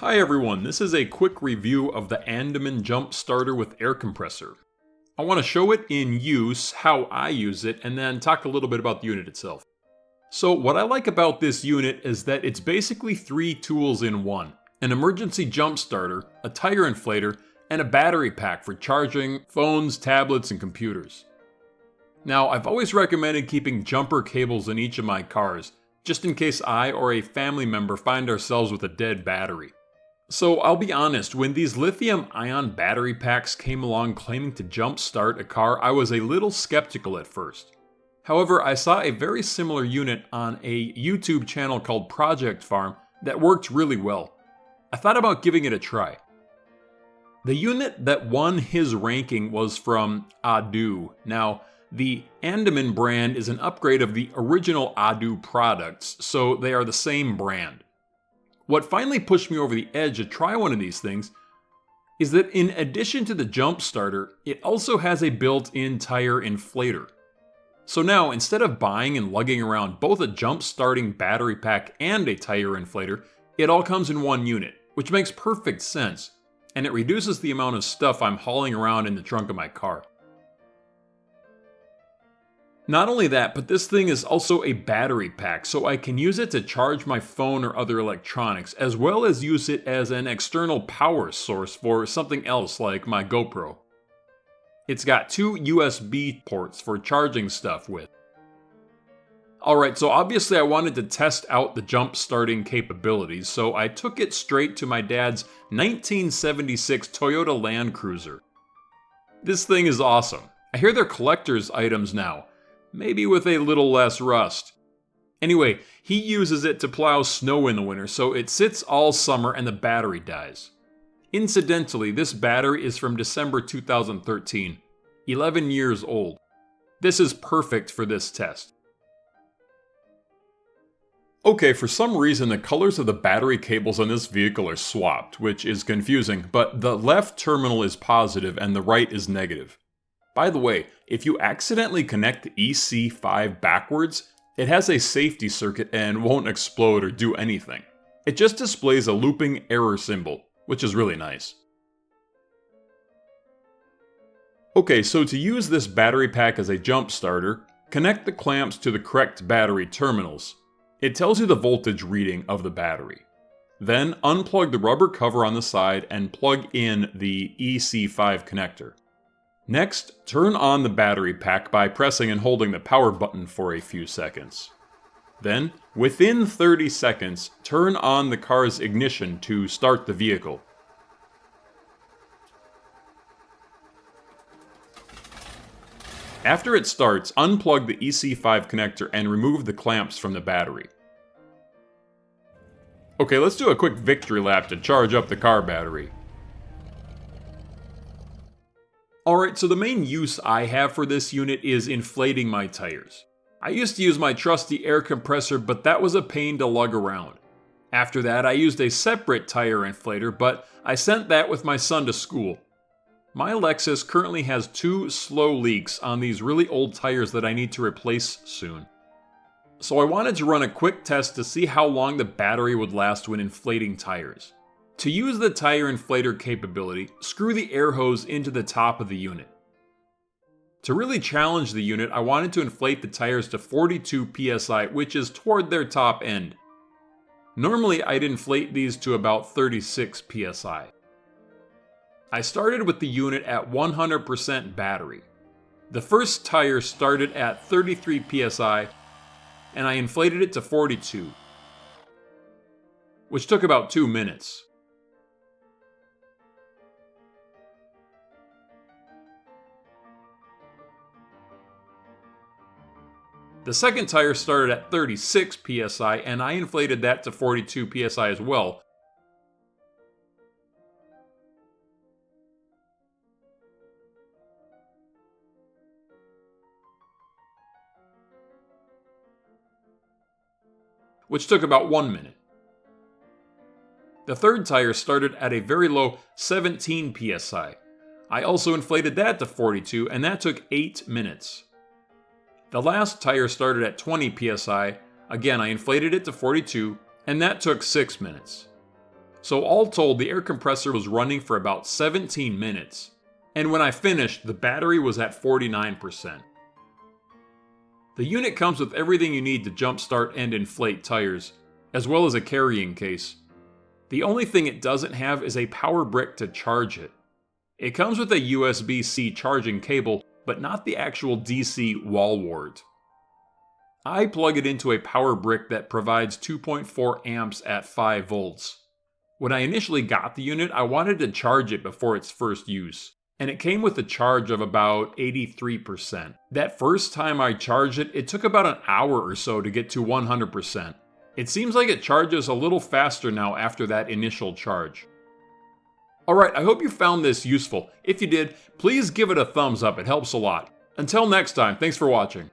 Hi everyone, this is a quick review of the Andeman Jump Starter with Air Compressor. I want to show it in use, how I use it, and then talk a little bit about the unit itself. So what I like about this unit is that it's basically three tools in one. An emergency jump starter, a tire inflator, and a battery pack for charging phones, tablets, and computers. Now, I've always recommended keeping jumper cables in each of my cars, just in case I or a family member find ourselves with a dead battery. So I'll be honest, when these lithium-ion battery packs came along claiming to jumpstart a car, I was a little skeptical at first. However, I saw a very similar unit on a YouTube channel called Project Farm that worked really well. I thought about giving it a try. The unit that won his ranking was from Adu. Now, the Andeman brand is an upgrade of the original Adu products, so they are the same brand. What finally pushed me over the edge to try one of these things is that in addition to the jump starter, it also has a built-in tire inflator. So now, instead of buying and lugging around both a jump-starting battery pack and a tire inflator, it all comes in one unit, which makes perfect sense, and it reduces the amount of stuff I'm hauling around in the trunk of my car. Not only that, but this thing is also a battery pack, so I can use it to charge my phone or other electronics, as well as use it as an external power source for something else like my GoPro. It's got two USB ports for charging stuff with. Alright, so obviously I wanted to test out the jump starting capabilities, so I took it straight to my dad's 1976 Toyota Land Cruiser. This thing is awesome. I hear they're collector's items now. Maybe with a little less rust. Anyway, he uses it to plow snow in the winter, so it sits all summer and the battery dies. Incidentally, this battery is from December 2013, 11 years old. This is perfect for this test. Okay, for some reason the colors of the battery cables on this vehicle are swapped, which is confusing, but the left terminal is positive and the right is negative. By the way, if you accidentally connect the EC5 backwards, it has a safety circuit and won't explode or do anything. It just displays a looping error symbol, which is really nice. Okay, so to use this battery pack as a jump starter, connect the clamps to the correct battery terminals. It tells you the voltage reading of the battery. Then unplug the rubber cover on the side and plug in the EC5 connector. Next, turn on the battery pack by pressing and holding the power button for a few seconds. Then, within 30 seconds, turn on the car's ignition to start the vehicle. After it starts, unplug the EC5 connector and remove the clamps from the battery. Okay, let's do a quick victory lap to charge up the car battery. Alright, so the main use I have for this unit is inflating my tires. I used to use my trusty air compressor, but that was a pain to lug around. After that, I used a separate tire inflator, but I sent that with my son to school. My Lexus currently has two slow leaks on these really old tires that I need to replace soon. So I wanted to run a quick test to see how long the battery would last when inflating tires. To use the tire inflator capability, screw the air hose into the top of the unit. To really challenge the unit, I wanted to inflate the tires to 42 psi, which is toward their top end. Normally, I'd inflate these to about 36 psi. I started with the unit at 100% battery. The first tire started at 33 psi, and I inflated it to 42, which took about 2 minutes. The second tire started at 36 psi, and I inflated that to 42 psi as well. Which took about 1 minute. The third tire started at a very low 17 psi. I also inflated that to 42, and that took 8 minutes. The last tire started at 20 psi. Again, I inflated it to 42, and that took 6 minutes. So all told, the air compressor was running for about 17 minutes. And when I finished, the battery was at 49%. The unit comes with everything you need to jumpstart and inflate tires, as well as a carrying case. The only thing it doesn't have is a power brick to charge it. It comes with a USB-C charging cable, but not the actual DC wall wart. I plug it into a power brick that provides 2.4 amps at 5 volts. When I initially got the unit, I wanted to charge it before its first use, and it came with a charge of about 83%. That first time I charged it, it took about an hour or so to get to 100%. It seems like it charges a little faster now after that initial charge. Alright, I hope you found this useful. If you did, please give it a thumbs up, it helps a lot. Until next time, thanks for watching.